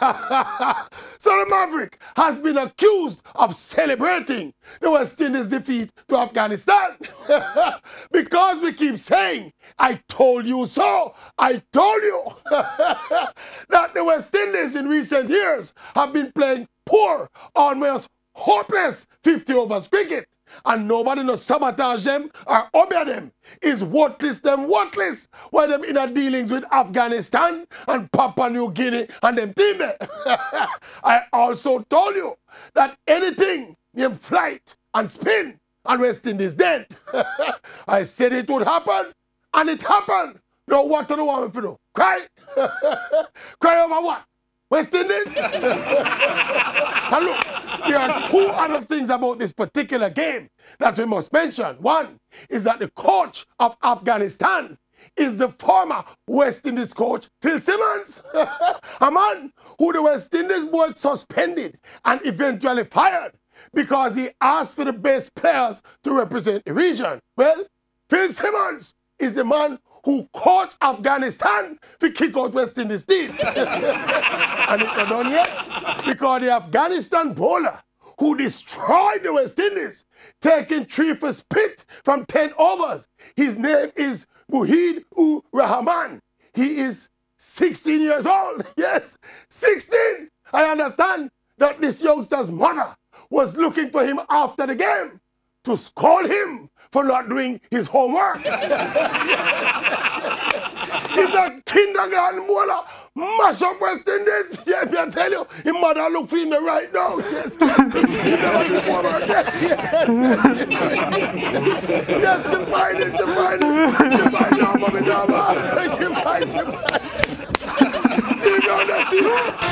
So the Maverick has been accused of celebrating the West Indies' defeat to Afghanistan. Because we keep saying, I told you so, I told you, that the West Indies in recent years have been playing poor, almost hopeless 50 overs cricket. And nobody no sabotage them or obey them. Is worthless them worthless while them in a dealings with Afghanistan and Papua New Guinea and them team there. I also told you that anything named flight and spin and West Indies dead. I said it would happen and it happened. Now what do you want me to do? Cry? Cry over what? West Indies? And look, there are two other things about this particular game that we must mention. One is that the coach of Afghanistan is the former West Indies coach, Phil Simmons. A man who the West Indies board suspended and eventually fired because he asked for the best players to represent the region. Well, Phil Simmons is the man who coached Afghanistan to kick out West Indies team. And it's not done yet, because the Afghanistan bowler who destroyed the West Indies, taking 3 for spit from 10 overs, his name is Muhid-ur-Rahman. He is 16 years old. Yes, 16. I understand that this youngster's mother was looking for him after the game to scold him for not doing his homework. He's a kindergarten bowler, mash up West Indies. Yeah, I tell you, his mother look for him right now. Yes, yes. He never do homework. Yes, yes. Yes, she find it, she find it. She find it, mommy, she find it. See, you see.